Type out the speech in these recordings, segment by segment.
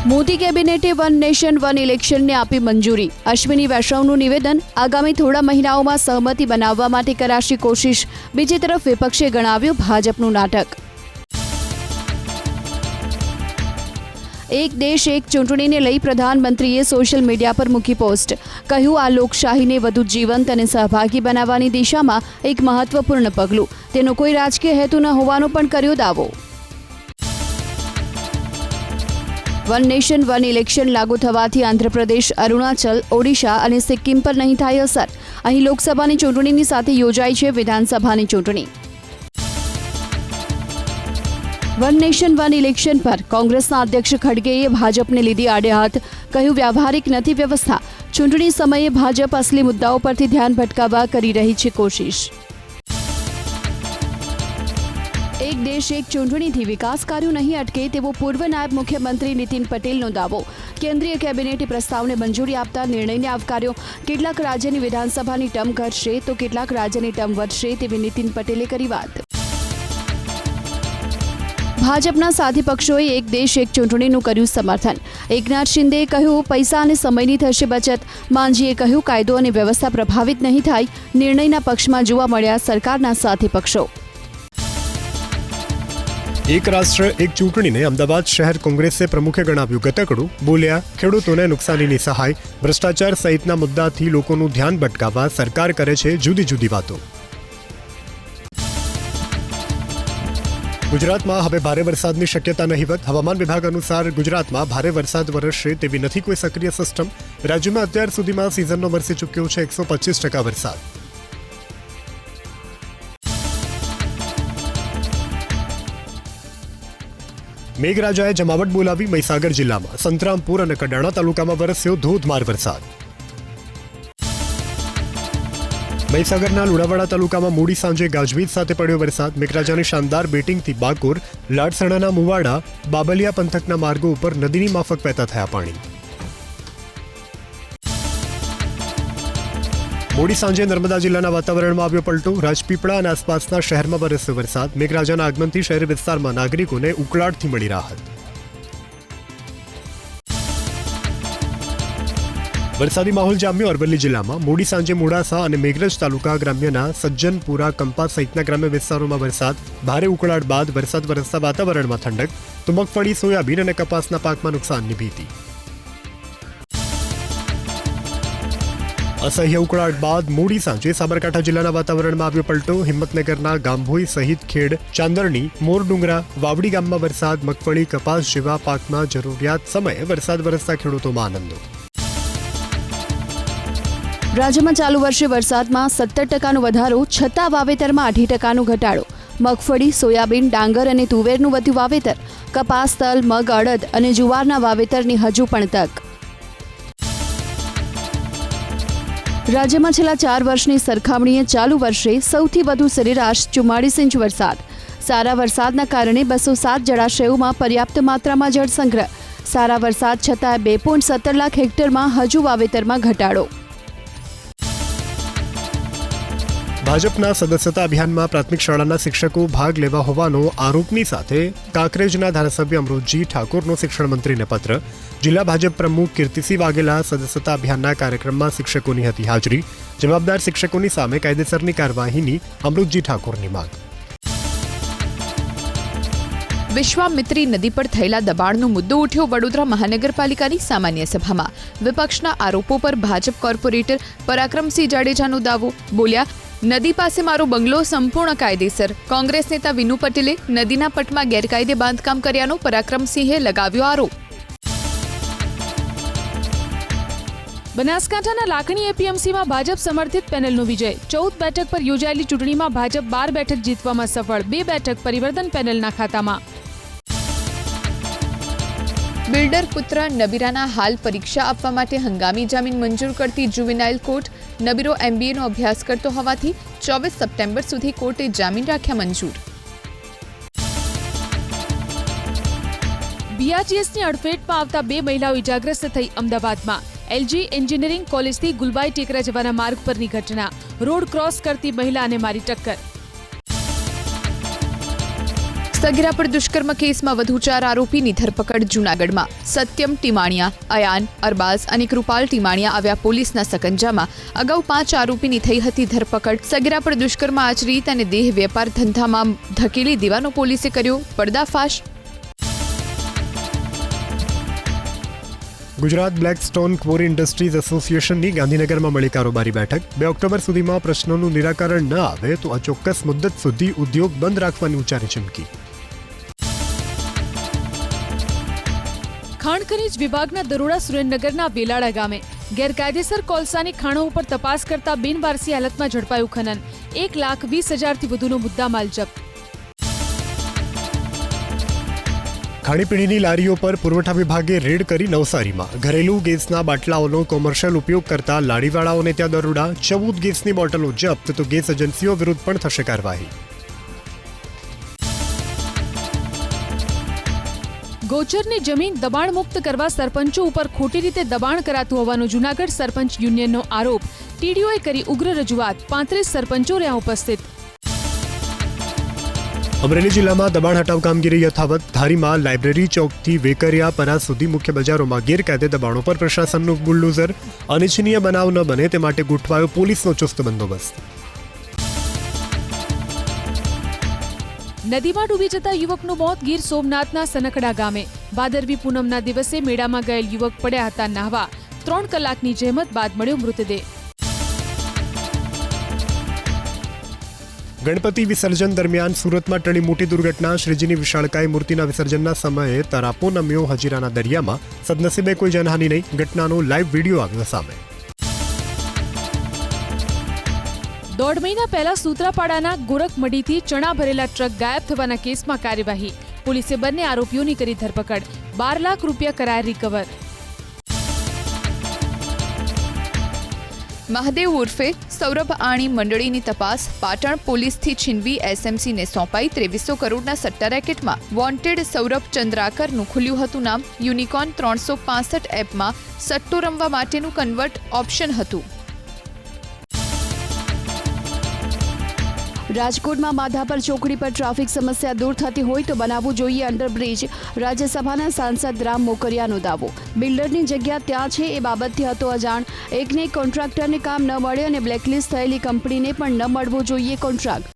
મોદી કેબિનેટે one nation one ઇલેક્શનને આપી મંજૂરી. અશ્વિની વૈષ્ણવનું નિવેદન, આગામી થોડા મહિનાઓમાં સહમતિ બનાવવા માટે કરાશે કોશિશ. બીજી તરફ વિપક્ષે ગણાવ્યું ભાજપનું નાટક. એક દેશ એક ચૂંટણીને લઈ પ્રધાનમંત્રીએ સોશિયલ મીડિયા પર મૂકી પોસ્ટ. કહ્યું, આ લોકશાહીને વધુ જીવંત અને સહભાગી બનાવવાની દિશામાં એક મહત્વપૂર્ણ પગલું. તેનો કોઈ રાજકીય હેતુ ન હોવાનો પણ કર્યો દાવો. વન નેશન વન ઇલેક્શન લાગુ થવાથી આંધ્રપ્રદેશ, અરુણાચલ, ઓડિશા અને સિક્કિમ પર નહીં થાય અસર. અહીં લોકસભાની ચૂંટણીની સાથે યોજાઈ છે વિધાનસભાની ચૂંટણી. વન નેશન વન ઇલેક્શન પર કોંગ્રેસના અધ્યક્ષ ખડગેએ ભાજપને લીધી આડે હાથ. કહ્યું, વ્યાવહારિક નથી વ્યવસ્થા. ચૂંટણી સમયે ભાજપ અસલી મુદ્દાઓ પરથી ધ્યાન ભટકાવવા કરી રહી છે કોશિશ. એક દેશ એક ચૂંટણીથી વિકાસ કાર્યો નહીં અટકે તેવો પૂર્વ નાયબ મુખ્યમંત્રી નીતિન પટેલનો દાવો. કેન્દ્રીય કેબિનેટે પ્રસ્તાવને મંજૂરી આપતા નિર્ણયને આવકાર્યો. કેટલાક રાજ્યની વિધાનસભાની ટર્મ ઘટશે તો કેટલાક રાજ્યની ટર્મ વધશે તેવી નીતિન પટેલે કરી વાત. ભાજપના સાથી પક્ષોએ એક દેશ એક ચૂંટણીનું કર્યું સમર્થન. એકનાથ શિંદેએ કહ્યું, પૈસા અને સમયની થશે બચત. માંઝીએ કહ્યું, કાયદો અને વ્યવસ્થા પ્રભાવિત નહીં થાય. નિર્ણયના પક્ષમાં જોવા મળ્યા સરકારના સાથી પક્ષો. એક રાષ્ટ્ર એક ચૂંટણીને અમદાવાદ શહેર કોંગ્રેસે પ્રમુખે ગણાવ્યું ગતકડું. બોલ્યા, ખેડૂતોને નુકસાનીની સહાય, ભ્રષ્ટાચાર સહિતના મુદ્દાથી લોકોનું ધ્યાન ભટકાવવા સરકાર કરે છે જુદી જુદી વાતો. ગુજરાતમાં હવે ભારે વરસાદની શક્યતા નહિવત. હવામાન વિભાગ અનુસાર ગુજરાતમાં ભારે વરસાદ વરસશે તેવી નથી કોઈ સક્રિય સિસ્ટમ. રાજ્યમાં અત્યાર સુધીમાં સિઝનનો વરસી ચૂક્યો છે 125% વરસાદ. મેઘરાજાએ જમાવટ બોલાવી. મહીસાગર જિલ્લામાં સંતરામપુર અને કડાણા તાલુકામાં વરસ્યો ધોધમાર વરસાદ. મહીસાગરના લુણાવાડા તાલુકામાં મોડી સાંજે ગાજવીજ સાથે પડ્યો વરસાદ. મેઘરાજાની શાનદાર બેટિંગથી બાકોર, લાડસણાના મુવાડા, બાબલિયા પંથકના માર્ગો ઉપર નદીની માફક વહેતા થયા પાણી. મોડી સાંજે નર્મદા જિલ્લાના વાતાવરણમાં આવ્યો પલટો. રાજપીપળા અને આસપાસના શહેરમાં વરસ્યો વરસાદ. મેઘરાજાના આગમનથી શહેરી વિસ્તારમાં નાગરિકોને ઉકળાટથી મળી રાહત. વરસાદી માહોલ જામ્યો અરવલ્લી જિલ્લામાં. મોડી સાંજે મોડાસા અને મેઘરજ તાલુકા ગ્રામ્યના સજ્જનપુરા, કંપા સહિતના ગ્રામ્ય વિસ્તારોમાં વરસાદ. ભારે ઉકળાટ બાદ વરસાદ વરસતા વાતાવરણમાં ઠંડક. તો મગફળી, સોયાબીન અને કપાસના પાકમાં નુકસાનની ભીતિ. અસહ્ય ઉકળાટ બાદ મોડી સાંજે સાબરકાંઠા જિલ્લાના વાતાવરણમાં આવ્યો પલટો. હિંમતનગરના ગામભોઈ સહિત ખેડ, ચાંદરણી, મોરડુંગરા, વાવડી ગામમાં વરસાદ. મગફળી, કપાસ જેવા પાકમાં જરૂરિયાત સમયે વરસાદ વરસતા ખેડૂતોમાં આનંદો. રાજ્યમાં ચાલુ વર્ષે વરસાદમાં 17% વધારો છતાં વાવેતરમાં 8% ઘટાડો. મગફળી, સોયાબીન, ડાંગર અને તુવેરનું વધ્યું વાવેતર. કપાસ, તલ, મગ, અડદ અને જુવારના વાવેતરની હજુ પણ તક. રાજ્યમાં છેલ્લા 4 વર્ષની સરખામણીએ ચાલુ વર્ષે સૌથી વધુ સરેરાશ 44 ઇંચ વરસાદ. સારા વરસાદના કારણે 207 જળાશયોમાં પર્યાપ્ત માત્રામાં જળ સંગ્રહ. સારા વરસાદ છતાં 2.17 લાખ હેક્ટરમાં હજુ વાવેતરમાં ઘટાડો. ભાજપના સદસ્યતા અભિયાનમાં પ્રાથમિક શાળાના શિક્ષકો ભાગ લેવા હોવાનો આરોપની સાથે કાંકરેજના ધારાસભ્ય અમૃતજી ઠાકોરનો શિક્ષણ મંત્રીને પત્ર. જિલ્લા ભાજપ પ્રમુખ કીર્તિસિંહ વાઘેલા સદસ્યતા અભિયાનના કાર્યક્રમમાં શિક્ષકોની હતી હાજરી. જવાબદાર શિક્ષકોની સામે કાયદેસરની કાર્યવાહીની અમૃતજી ઠાકોરની માંગ. વિશ્વામિત્રી નદી પર થયેલા દબાણનો મુદ્દો ઉઠ્યો વડોદરા મહાનગરપાલિકાની સામાન્ય સભામાં. વિપક્ષના આરોપો પર ભાજપ કોર્પોરેટર પરાક્રમસિંહ જાડેજાનો દાવો. બોલ્યા, નદી પાસે મારો બંગલો સંપૂર્ણ કાયદેસર. કોંગ્રેસ નેતા વિનુ પટેલે નદીના પટમાં ગેરકાયદે બાંધકામ કર્યાનો પરાક્રમસિંહે લગાવ્યો આરોપ. બનાસકાંઠાના લાખણી એપીએમસીમાં ભાજપ સમર્થિત પેનલનો વિજય. 14 બેઠક પર યોજાયેલી ચૂંટણીમાં ભાજપ 12 બેઠક જીતવામાં સફળ. 2 બેઠક પરિવર્તન પેનલના ખાતામાં. બિલ્ડર પુત્ર નબીરાના હાલ પરીક્ષા આપવા માટે હંગામી જામીન મંજૂર કરતી જુવેનાઇલ કોર્ટ. નબીરો MBAનો અભ્યાસ કરતો હોવાથી 24 સપ્ટેમ્બર સુધી કોર્ટે જામીન રાખ્યા મંજૂર. BRTSની અડફેટમાં આવતા 2 મહિલાઓ ઇજાગ્રસ્ત થઈ અમદાવાદમાં. LG એન્જિનિયરિંગ કોલેજથી ગુલબાઈ ટેકરા જવાના માર્ગ પરની ઘટના. રોડ ક્રોસ કરતી મહિલાને મારી ટક્કર. સગીરા પર દુષ્કર્મ કેસમાં વધુ 4 આરોપીની ધરપકડ જૂનાગઢમાં. સત્યમ ટીમાણિયા, અયાન, અરબાઝ અને કૃપાલ ટીમાણિયા આવ્યા પોલીસના સકંજામાં. અગાઉ 5 આરોપીની થઈ હતી ધરપકડ. સગીરા પર દુષ્કર્મ આચરી અને દેહ વેપાર ધંધામાં ધકેલી દેવાનો પોલીસે કર્યો પર્દાફાશ. ગુજરાત બ્લેકસ્ટોન ક્વોરી ઇન્ડસ્ટ્રીઝ એસોસિએશનની ગાંધીનગરમાં મળી કારોબારી બેઠક. 2 ઓક્ટોબર સુધીમાં પ્રશ્નોનું નિરાકરણ ન આવે તો અચોક્કસ મુદ્દત સુધી ઉદ્યોગ બંધ રાખવાની ઉચ્ચારી ચીમકી. ખાણ ખનીજ વિભાગના દરોડા સુરેન્દ્રનગરના વેલાળા ગામે ગેરકાયદેસર કોલસાની ખાણો ઉપર તપાસ કરતા બિનવારસી હાલતમાં ઝડપાયું ખનન. 1,20,000થી વધુનો મુદ્દામાલ જપ્ત. ખાણીપીણીની લારીઓ પર પુરવઠા વિભાગે રેડ કરી નવસારીમાં. ઘરેલું ગેસના બાટલાઓનો કોમર્શિયલ ઉપયોગ કરતા લારીવાળાઓને ત્યાં દરોડા. 14 ગેસની બોટલો જપ્ત તો ગેસ એજન્સીઓ વિરુદ્ધ પણ થશે કાર્યવાહી. ગોચરની જમીન દબાણ મુક્ત કરવા સરપંચો ઉપર ખોટી રીતે દબાણ કરાતું હોવાનો જૂનાગઢ સરપંચ યુનિયનનો આરોપ. ટીડીઓએ કરી ઉગ્ર રજૂઆત. 35 સરપંચો રહ્યા ઉપસ્થિત. અમરેલી જિલ્લામાં દબાણ હટાવ કામગીરી યથાવત. ધારીમાં લાઇબ્રેરી ચોકથી વેકરિયા પરા સુધી મુખ્ય બજારોમાં ગેરકાયદે દબાણો પર પ્રશાસનનું બુલડોઝર. અનિચ્છનીય બનાવ ન બને તે માટે ગોઠવાયો પોલીસનો ચુસ્ત બંદોબસ્ત. નદીમાં ડૂબી જતા યુવકનું મોત ગીર સોમનાથના સનકડા ગામે. ભાદરવી પૂનમના દિવસે મેળામાં ગયેલ યુવક પડ્યા હતા નાહવા. 3 કલાકની જહેમત બાદ મળ્યો મૃતદેહ. ગણપતિ વિસર્જન દરમિયાન સુરતમાં ટળી મોટી દુર્ઘટના. શ્રીજીની વિશાળકાય મૂર્તિના વિસર્જનના સમયે તરાપો નમ્યો હજીરાના દરિયામાં. સદનસીબે કોઈ જનહાનિ નહીં. ઘટનાનો લાઈવ વિડીયો આવ્યો સામે. 1.5 મહિના પહેલા સૂત્રાપાડાના ગોરખમઢીથી ચણા ભરેલા ટ્રક ગાયબ થવાના કેસમાં કાર્યવાહી. પોલીસે બંને આરોપીઓની કરી ધરપકડ. 12 લાખ રૂપિયા કરાયા રિકવર. મહાદેવ ઉર્ફે સૌરભ આણી મંડળીની તપાસ. પાટણ પોલીસથી છીનવી એસએમસીને સોંપાઈ. 2300 કરોડના સટ્ટા રેકેટમાં વોન્ટેડ સૌરભ ચંદ્રાકરનું ખુલ્યું હતું નામ. યુનિકોર્ન 365 એપમાં સટ્ટો રમવા માટેનું કન્વર્ટ ઓપ્શન હતું. રાજકોટમાં માધાપર ચોકડી પર ટ્રાફિક સમસ્યા દૂર થતી હોય તો બનાવવું જોઈએ અંડરબ્રિજ. રાજ્યસભાના સાંસદ રામ મોકરિયાનો દાવો. બિલ્ડરની જગ્યા ત્યાં છે એ બાબતથી હતો અજાણ. એકને એક કોન્ટ્રાક્ટરને કામ ન મળે અને બ્લેકલિસ્ટ થયેલી કંપનીને પણ ન મળવો જોઈએ કોન્ટ્રાક્ટ.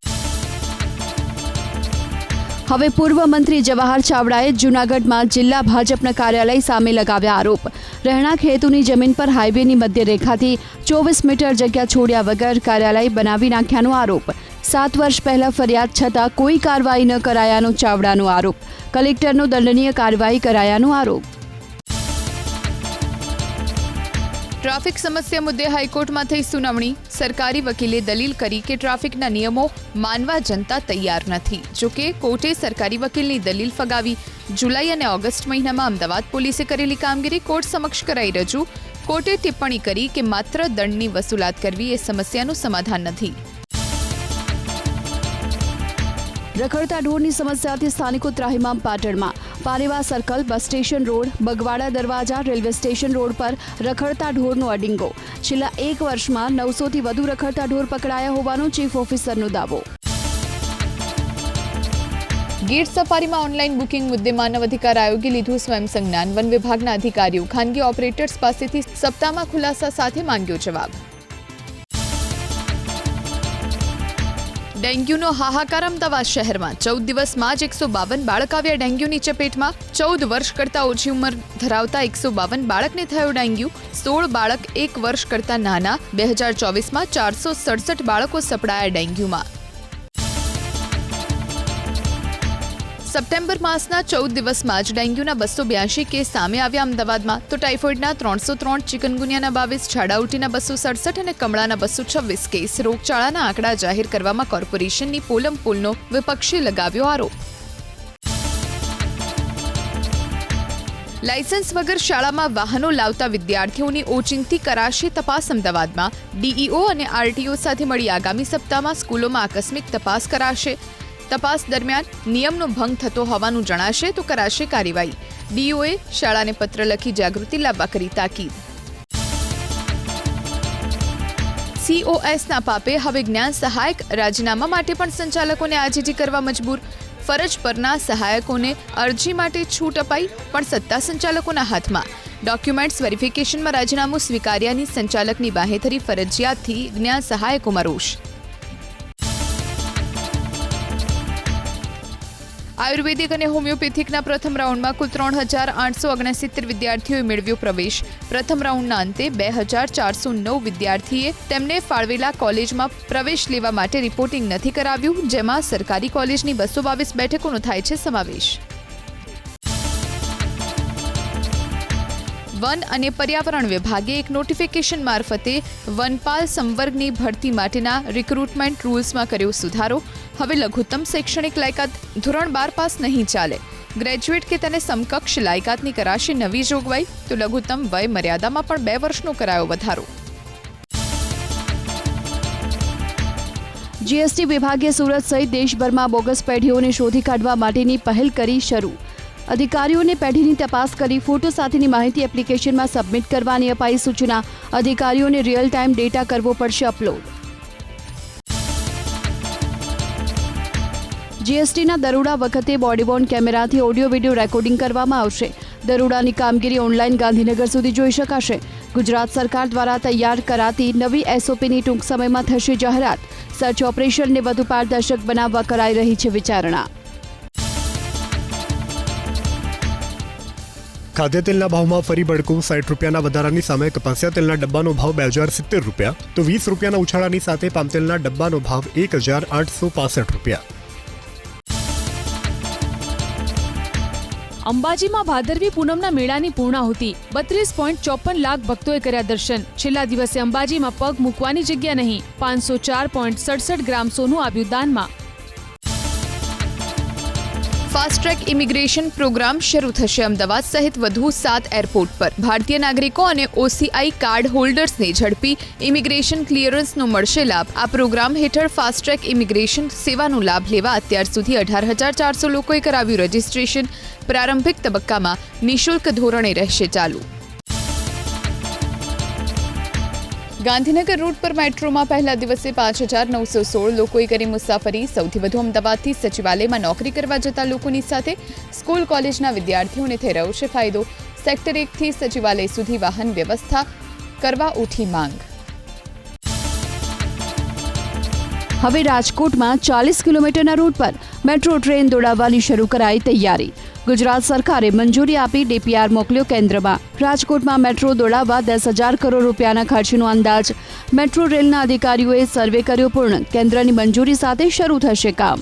હવે પૂર્વ મંત્રી જવાહર ચાવડાએ જૂનાગઢમાં જિલ્લા ભાજપના કાર્યાલય સામે લગાવ્યા આરોપ. રહેણાંક હેતુની જમીન પર હાઈવેની મધ્યરેખાથી 24 મીટર જગ્યા છોડ્યા વગર કાર્યાલય બનાવી નાખ્યાનો આરોપ. 7 વર્ષ પહેલા ફરિયાદ છતાં કોઈ કાર્યવાહી ન કરાયાનો ચાવડાનો આરોપ. કલેક્ટરનો દંડનીય કાર્યવાહી કરાયાનો આરોપ. ટ્રાફિક સમસ્યા મુદ્દે હાઈકોર્ટમાં થઈ સુનાવણી. સરકારી વકીલે દલીલ કરી કે ટ્રાફિકના નિયમો માનવા જનતા તૈયાર નથી. જોકે કોર્ટે સરકારી વકીલની દલીલ ફગાવી. જુલાઈ અને ઓગસ્ટ મહિનામાં અમદાવાદ પોલીસે કરેલી કામગીરી કોર્ટ સમક્ષ કરાઈ રજૂ. કોર્ટે ટિપ્પણી કરી કે માત્ર દંડની વસૂલાત કરવી એ સમસ્યાનું સમાધાન નથી. રખડતા ઢોરની સમસ્યાથી સ્થાનિકો ત્રાહિમામ. પાટણમાં પારેવા સર્કલ, બસ સ્ટેશન રોડ, બગવાડા દરવાજા, રેલવે સ્ટેશન રોડ પર રખડતા ઢોરનો અડિંગો. છેલ્લા 1 વર્ષમાં 900થી વધુ રખડતા ઢોર પકડાયા હોવાનો ચીફ ઓફિસરનો દાવો. ગીર સફારીમાં ઓનલાઈન બુકિંગ મુદ્દે માનવ અધિકાર આયોગે લીધું સ્વયં સંજ્ઞાન. વન વિભાગના અધિકારીઓ ખાનગી ઓપરેટર્સ પાસેથી સપ્તાહમાં ખુલાસા સાથે માંગ્યો જવાબ. ડેન્ગ્યુનો હાહાકાર અમદાવાદ શહેરમાં. 14 દિવસમાં જ 152 બાળક આવ્યા ડેન્ગ્યુની ચપેટમાં. 14 વર્ષ કરતાં ઓછી ઉંમર ધરાવતા 152 બાળકને થયો ડેન્ગ્યુ. 16 બાળક 1 વર્ષ કરતાં નાના. 2024માં 467 બાળકો સપડાયા ડેન્ગ્યુમાં. સપ્ટેમ્બર માસના 14 દિવસમાં જ ડેન્ગ્યુના 282 કેસ સામે આવ્યા અમદાવાદમાં. તો ટાઇફોઇડના 303, ચિકનગુનિયાના 22, ઝાડા ઉલટીના 267 અને કમળાના 226 કેસ. રોગચાળાના આંકડા જાહેર કરવામાં કોર્પોરેશનની પોલમપોલનો વિપક્ષે લગાવ્યો આરોપ. લાયસન્સ વગર શાળામાં વાહનો લાવતા વિદ્યાર્થીઓની ઓચિંતી કરાશે તપાસ અમદાવાદમાં. ડીઈઓ અને આરટીઓ સાથે મળી આગામી સપ્તાહમાં સ્કૂલોમાં આકસ્મિક તપાસ કરાશે. તપાસ દરમિયાન નિયમનો ભંગ થતો હોવાનું જણાશે તો કરાશે કાર્યવાહી. ડીઓએ શાળાને પત્ર લખી જાગૃતિ લાવવા કરી તાકીદ. COSના પાપે હવે જ્ઞાન સહાયક. રાજીનામા માટે પણ સંચાલકોને આજીજી કરવા મજબૂર. ફરજ પરના સહાયકોને અરજી માટે છૂટ અપાઈ, પણ સત્તા સંચાલકોના હાથમાં. ડોક્યુમેન્ટ્સ વેરિફિકેશનમાં રાજીનામું સ્વીકાર્યાની સંચાલકની બાહેધરી ફરજિયાતથી જ્ઞાન સહાયકોમાં રોષ. આયુર્વેદિક અને હોમિયોપેથિકના પ્રથમ રાઉન્ડમાં કુલ 3,869 વિદ્યાર્થીઓએ મેળવ્યો પ્રવેશ. પ્રથમ રાઉન્ડના અંતે 2,409 વિદ્યાર્થીએ તેમને ફાળવેલા કોલેજમાં પ્રવેશ લેવા માટે રિપોર્ટિંગ નથી કરાવ્યું, જેમાં સરકારી કોલેજની 222 બેઠકોનો થાય છે સમાવેશ. વન અને પર્યાવરણ વિભાગે એક નોટિફિકેશન મારફતે વનપાલ સંવર્ગની ભરતી માટેના રિક્રુટમેન્ટ રૂલ્સમાં કર્યો સુધારો. હવે લઘુત્તમ શૈક્ષણિક લાયકાત ધોરણ 12 પાસ નહીં ચાલે. ગ્રેજ્યુએટ કે તેને સમકક્ષ લાયકાતની કરાશે નવી જોગવાઈ, તો લઘુત્તમ વય મર્યાદામાં પણ 2 વર્ષનો કરાયો વધારો. જીએસટી વિભાગે સુરત સહિત દેશભરમાં બોગસ પેઢીઓને શોધી કાઢવા માટેની પહેલ કરી શરૂ. અધિકારીઓને પેઢીની તપાસ કરી ફોટો સાથેની માહિતી એપ્લિકેશનમાં સબમિટ કરવાની અપાઈ સૂચના. અધિકારીઓને રિયલ ટાઈમ ડેટા કરવો પડશે અપલોડ. જીએસટીના દરોડા વખતે બોડીવોર્ન કેમેરાથી ઓડિયો વિડીયો રેકોર્ડિંગ કરવામાં આવશે. દરોડાની કામગીરી ઓનલાઈન ગાંધીનગર સુધી જોઈ શકાશે. ગુજરાત સરકાર દ્વારા તૈયાર કરાતી નવી એસઓપીની ટૂંક સમયમાં થશે જાહેરાત. સર્ચ ઓપરેશનને વધુ પારદર્શક બનાવવા કરાઈ રહી છે વિચારણા. ખાદ્ય તેલના ભાવમાં ફરી બળકું. 60 રૂપિયાના વધારાની સામે કપાસિયા તેલના ડબ્બાનો ભાવ 2,070 રૂપિયા, તો 20 રૂપિયાના ઉછાળાની સાથે પામતેલના ડબ્બાનો ભાવ 1,865 રૂપિયા. અંબાજીમાં ભાદરવી પૂનમના મેળાની પૂર્ણાહુતિ. 32.54 લાખ ભક્તોએ કર્યા દર્શન. છેલ્લા દિવસે અંબાજીમાં પગ મૂકવાની જગ્યા નહીં. 504.67 ગ્રામ સોનું આવ્યું દાનમાં. ફાસ્ટ ટ્રેક ઇમિગ્રેશન પ્રોગ્રામ શરૂ થશે અમદાવાદ સહિત વધુ 7 એરપોર્ટ પર. ભારતીય નાગરિકો અને OCI કાર્ડ હોલ્ડર્સને ઝડપી ઇમિગ્રેશન ક્લિયરન્સનો મળશે લાભ. આ પ્રોગ્રામ હેઠળ ફાસ્ટ ટ્રેક ઇમિગ્રેશન સેવાનો લાભ લેવા અત્યાર સુધી 18,400 લોકોએ કરાવ્યું રજીસ્ટ્રેશન. પ્રારંભિક તબક્કામાં નિઃશુલ્ક ધોરણે રહેશે ચાલુ. ગાંધીનગર રૂટ પર મેટ્રોમાં પહેલા દિવસે 5,916 લોકોએ કરી મુસાફરી. સૌથી વધુ અમદાવાદથી સચિવાલયમાં નોકરી કરવા જતા લોકોની સાથે સ્કૂલ કોલેજના વિદ્યાર્થીઓને થઈ રહ્યો છે ફાયદો. સેક્ટર 1 થી સચિવાલય સુધી વાહન વ્યવસ્થા કરવા ઉઠી માંગ. હવે રાજકોટમાં 40 કિલોમીટરના રૂટ પર મેટ્રો ટ્રેન દોડાવવાની શરૂ કરાઈ તૈયારી. ગુજરાત સરકારે મંજૂરી આપી DPR મોકલ્યો કેન્દ્રમાં. રાજકોટમાં મેટ્રો દોડાવવા 10,000 કરોડ રૂપિયાના ખર્ચનો અંદાજ. મેટ્રો રેલના અધિકારીઓએ સર્વે કર્યો પૂર્ણ. કેન્દ્રની મંજૂરી સાથે શરૂ થશે કામ.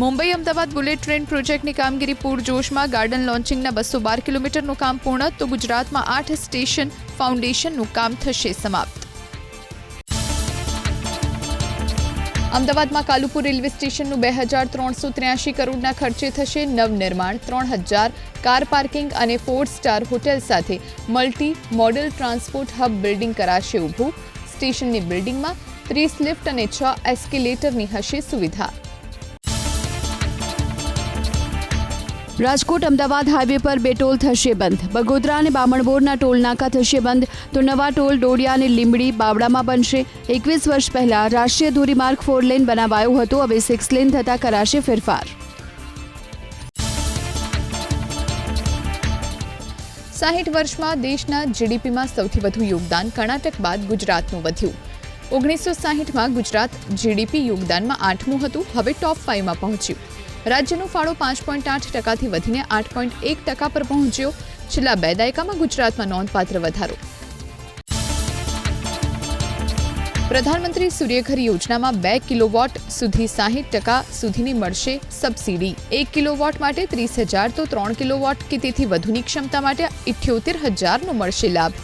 મુંબઈ અમદાવાદ બુલેટ ટ્રેન પ્રોજેક્ટની કામગીરી પૂરજોશમાં. ગાર્ડન લોન્ચિંગના 212 કિલોમીટરનું કામ પૂર્ણ, તો ગુજરાતમાં 8 સ્ટેશન ફાઉન્ડેશનનું કામ થશે સમાપ્ત. અમદાવાદમાં કાલુપુર રેલવે સ્ટેશનનું 2,383 કરોડના ખર્ચે થશે નવનિર્માણ. 3,000 કાર પાર્કિંગ અને 4-સ્ટાર હોટેલ સાથે multi modal transport hub building કરાશે ઊભું. સ્ટેશનની બિલ્ડિંગમાં 30 લિફ્ટ અને 6 એસ્કેલેટરની હશે સુવિધા. રાજકોટ અમદાવાદ હાઈવે પર 2 ટોલ થશે બંધ. બગોદરા અને બામણબોરના ટોલ નાકા થશે બંધ, તો નવા ટોલ ડોડિયા અને લીંબડી બાવડામાં બનશે. 21 વર્ષ પહેલા રાષ્ટ્રીય ધોરીમાર્ગ 4 લેન બનાવાયો હતો, હવે 6 લેન થતા કરાશે ફેરફાર. 60 વર્ષમાં દેશના GDPમાં સૌથી વધુ યોગદાન કર્ણાટક બાદ ગુજરાતનું વધ્યું. 1960માં ગુજરાત GDP યોગદાનમાં 8મું હતું, હવે ટોપ 5માં પહોંચ્યું. રાજ્યનો ફાળો 5.8% વધીને 8.1% પર પહોંચ્યો. છેલ્લા 2 દાયકામાં ગુજરાતમાં નોંધપાત્ર વધારો. પ્રધાનમંત્રી સૂર્યઘર યોજનામાં 2 કિલોવોટ સુધી 60% સુધીની મળશે સબસિડી. 1 કિલોવોટ માટે 30,000, તો 3 કિલોવોટ કે તેથી વધુની ક્ષમતા માટે 78,000નો મળશે લાભ.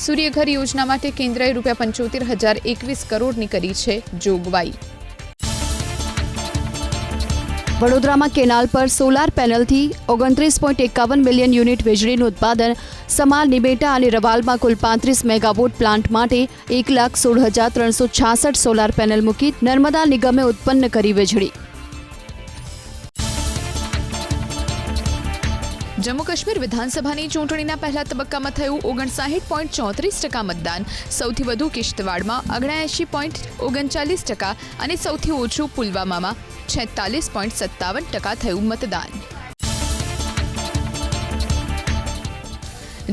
સૂર્યઘર યોજના માટે કેન્દ્રએ ₹75,021 કરોડની કરી છે જોગવાઈ. વડોદરામાં કેનાલ પર સોલાર પેનલથી 29.51 મિલિયન યુનિટ વીજળીનું ઉત્પાદન. સમાર, નિબેટા અને રવાલમાં કુલ 35 મેગાવોટ પ્લાન્ટ માટે 1,16,366 સોલાર પેનલ મૂકી નર્મદા નિગમે ઉત્પન્ન કરી વીજળી. જમ્મુ કાશ્મીર વિધાનસભાની ચૂંટણીના પહેલા તબક્કામાં થયું 59.34% મતદાન. સૌથી વધુ કિશ્તવાડમાં 79.39% અને સૌથી ઓછું પુલવામામાં 46.57% થયું મતદાન.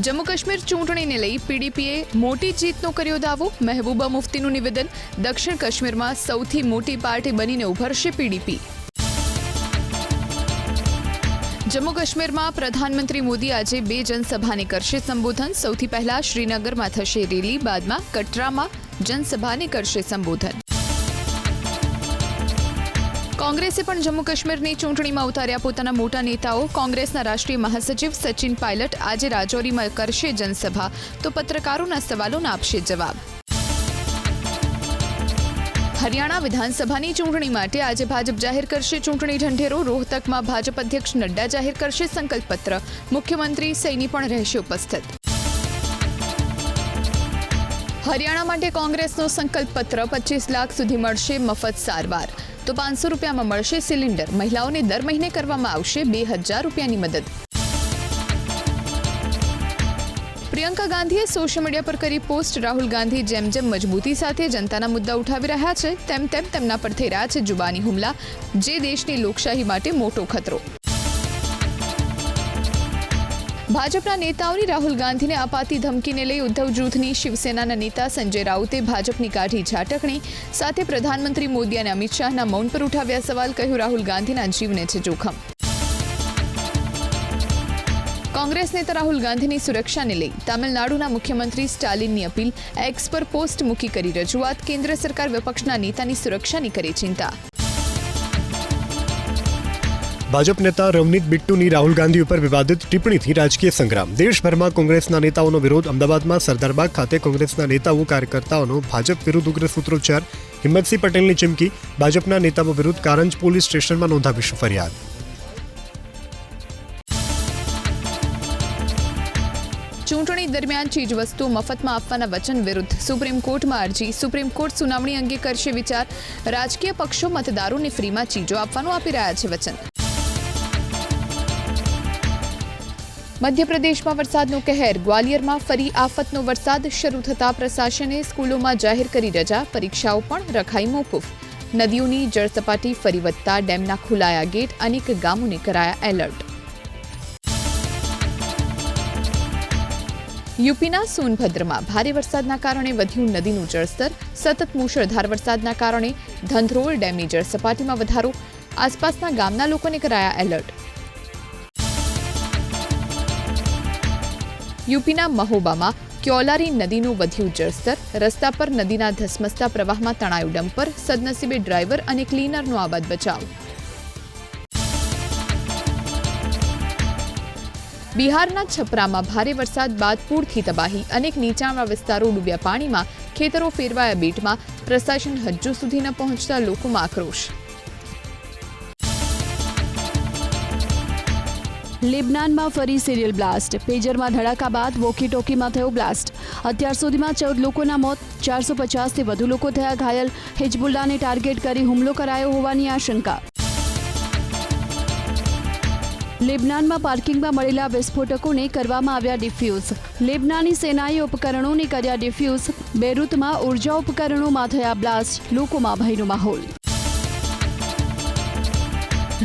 જમ્મુ કાશ્મીર ચૂંટણીને લઈ પીડીપીએ મોટી જીતનો કર્યો દાવો. મહેબૂબા મુફ્તીનું નિવેદન. દક્ષિણ કાશ્મીરમાં સૌથી મોટી પાર્ટી બનીને ઉભરશે પીડીપી. જમ્મુ કાશ્મીરમાં પ્રધાનમંત્રી મોદી આજે 2 જનસભાને કરશે સંબોધન. સૌથી પહેલા શ્રીનગરમાં થશે રેલી, બાદમાં કટરામાં જનસભાને કરશે સંબોધન. કોંગ્રેસે પણ જમ્મુ કાશ્મીરની ચૂંટણીમાં ઉતાર્યા પોતાના મોટા નેતાઓ. કોંગ્રેસના રાષ્ટ્રીય મહાસચિવ સચિન પાયલટ આજે રાજૌરીમાં કરશે જનસભા, તો પત્રકારોના સવાલોના આપશે જવાબ. હરિયાણા વિધાનસભાની ચૂંટણી માટે આજે ભાજપ જાહેર કરશે ચૂંટણી ઢંઢેરો. રોહતકમાં ભાજપ અધ્યક્ષ નડ્ડા જાહેર કરશે સંકલ્પપત્ર. મુખ્યમંત્રી સૈની પણ રહેશે ઉપસ્થિત. હરિયાણા માટે કોંગ્રેસનો સંકલ્પપત્ર. 25 લાખ સુધી મળશે મફત સારવાર, તો 500 રૂપિયામાં મળશે સિલિન્ડર. મહિલાઓને દર મહિને કરવામાં આવશે 2000 રૂપિયાની મદદ. પ્રિયંકા ગાંધીએ સોશિયલ મીડિયા પર કરી પોસ્ટ. રાહુલ ગાંધી જેમ જેમ મજબૂતી સાથે જનતાના મુદ્દા ઉઠાવી રહ્યા છે, તેમ તેમ તેમના પર થઈ રહ્યા છે જુબાની હુમલા, જે દેશની લોકશાહી માટે મોટો ખતરો. ભાજપના નેતાઓની રાહુલ ગાંધીને અપાતી ધમકીને લઈ ઉદ્ધવ જૂથની શિવસેનાના નેતા સંજય રાઉતે ભાજપની કાઢી ઝાટકણી. સાથે પ્રધાનમંત્રી મોદી અને અમિત શાહના મૌન પર ઉઠાવ્યા સવાલ. કહ્યું, રાહુલ ગાંધીના જીવને છે જોખમ. કોંગ્રેસ નેતા રાહુલ ગાંધીની સુરક્ષાને લઈ તમિલનાડુના મુખ્યમંત્રી સ્ટાલિનની અપીલ. એક્સ પર પોસ્ટ મૂકી કરી રજૂઆત. કેન્દ્ર સરકાર વિપક્ષના નેતાની સુરક્ષાની કરે ચિંતા. ભાજપ નેતા રવનીત બિટ્ટુની રાહુલ ગાંધી ઉપર વિવાદિત ટિપ્પણીથી રાજકીય સંગ્રામ. દેશભરમાં કોંગ્રેસના નેતાઓનો વિરોધ. અમદાવાદમાં સરદારબાગ ખાતે કોંગ્રેસના નેતાઓ કાર્યકર્તાઓનો ભાજપ વિરુદ્ધ ઉગ્ર સૂત્રોચ્ચાર. હિંમતસિંહ પટેલની ચીમકી. ભાજપના નેતાઓ વિરુદ્ધ કારંજ પોલીસ સ્ટેશનમાં નોંધાવીશું ફરિયાદ. ચૂંટણી દરમિયાન ચીજવસ્તુઓ મફતમાં આપવાના વચન વિરુદ્ધ સુપ્રીમ કોર્ટમાં અરજી. સુપ્રીમ કોર્ટ સુનાવણી અંગે કરશે વિચાર. રાજકીય પક્ષો મતદારોને ફ્રીમાં ચીજો આપવાનું આપી રહ્યા છે વચન. મધ્યપ્રદેશમાં વરસાદનો કહેર. ગ્વાલિયરમાં ફરી આફતનો વરસાદ શરૂ થતાં પ્રશાસને સ્કૂલોમાં જાહેર કરી રજા. પરીક્ષાઓ પણ રખાઈ મોકૂફ. નદીઓની જળસપાટી ફરી વધતા ડેમના ખુલાયા ગેટ. અનેક ગામોને કરાયા એલર્ટ. યુપીના સોનભદ્રમાં ભારે વરસાદના કારણે વધ્યું નદીનું જળસ્તર. સતત મુશળધાર વરસાદના કારણે ધંધરોલ ડેમની જળસપાટીમાં વધારો. આસપાસના ગામના લોકોને કરાયા એલર્ટ. યુપીના મહોબામાં ક્યોલારી નદીનું વધ્યું જળસ્તર. રસ્તા પર નદીના ધસમસતા પ્રવાહમાં તણાયું ડમ્પર. સદનસીબે ડ્રાઈવર અને ક્લીનરનો આબાદ બચાવ. બિહારના છપરામાં ભારે વરસાદ બાદ પૂરથી તબાહી. અનેક નીચાણવાળા વિસ્તારો ડૂબ્યા પાણીમાં. ખેતરો ફેરવાયા બેટમાં. પ્રશાસન હજુ સુધી ન પહોંચતા લોકોમાં આક્રોશ. લેબનાનમાં ફરી સિરિયલ બ્લાસ્ટ. પેજરમાં ધડાકા બાદ વોકી ટોકીમાં થયો બ્લાસ્ટ. અત્યાર સુધીમાં 14 લોકોના મોત, 450થી વધુ લોકો થયા ઘાયલ. હિજબુલ્લાને ટાર્ગેટ કરી હુમલો કરાયો હોવાની આશંકા. લેબનાનમાં પાર્કિંગમાં મળેલા વિસ્ફોટકોને કરવામાં આવ્યા ડિફ્યુઝ. લેબનાની સેનાએ ઉપકરણોને કર્યા ડિફ્યુઝ. બેરૂતમાં ઉર્જા ઉપકરણોમાં થયા બ્લાસ્ટ. લોકોમાં ભયનો માહોલ.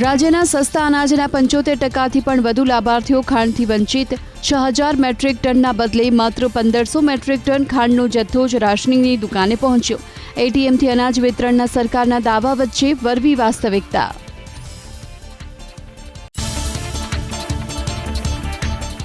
રાજ્યના સસ્તા અનાજના 75%થી પણ વધુ લાભાર્થીઓ ખાંડથી વંચિત. 6000 મેટ્રિક ટનના બદલે માત્ર 1500 મેટ્રિક ટન ખાંડનો જથ્થો જ રાશનિંગની દુકાને પહોંચ્યો. એટીએમથી અનાજ વિતરણના સરકારના દાવા વચ્ચે વરવી વાસ્તવિકતા.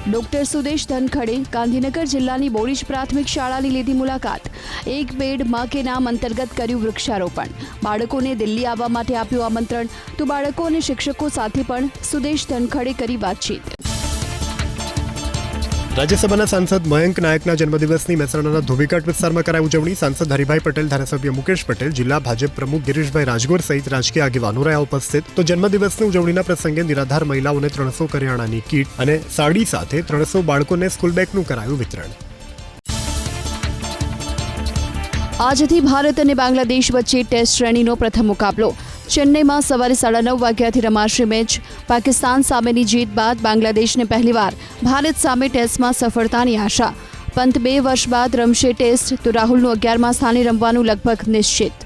ડોક્ટર સુદેશ ધનખડે ગાંધીનગર જિલ્લાની બોરીજ પ્રાથમિક શાળાની લીધી મુલાકાત. એક પેડ માં કે નામ અંતર્ગત કર્યું વૃક્ષારોપણ. બાળકોને દિલ્હી આવવા માટે આપ્યું આમંત્રણ. તો બાળકો અને શિક્ષકો સાથે પણ સુદેશ ધનખડે કરી વાતચીત. રાજ્યસભાના સાંસદ મયંક નાયકના જન્મદિવસની મહેસાણાના ધોબીઘાટ વિસ્તારમાં કરાઈ ઉજવણી. સાંસદ હરિભાઈ પટેલ, ધારાસભ્ય મુકેશ પટેલ, જિલ્લા ભાજપ પ્રમુખ ગિરીશભાઈ રાજગોર સહિત રાજકીય આગેવાનો રહ્યા ઉપસ્થિત. તો જન્મદિવસની ઉજવણીના પ્રસંગે નિરાધાર મહિલાઓને 300 કરિયાણાની કીટ અને સાડી સાથે 300 બાળકોને સ્કૂલ બેગનું કરાયું વિતરણ. આજથી ભારત અને બાંગ્લાદેશ વચ્ચે ટેસ્ટ શ્રેણીનો પ્રથમ મુકાબલો. ચેન્નઈમાં સવારે 9:30 વાગ્યાથી રમાશે મેચ. પાકિસ્તાન સામેની જીત બાદ બાંગ્લાદેશને પહેલીવાર ભારત સામે ટેસ્ટમાં સફળતાની આશા. પંત 2 વર્ષ બાદ રમશે ટેસ્ટ તો રાહુલનું 11મા સ્થાને રમવાનું લગભગ નિશ્ચિત.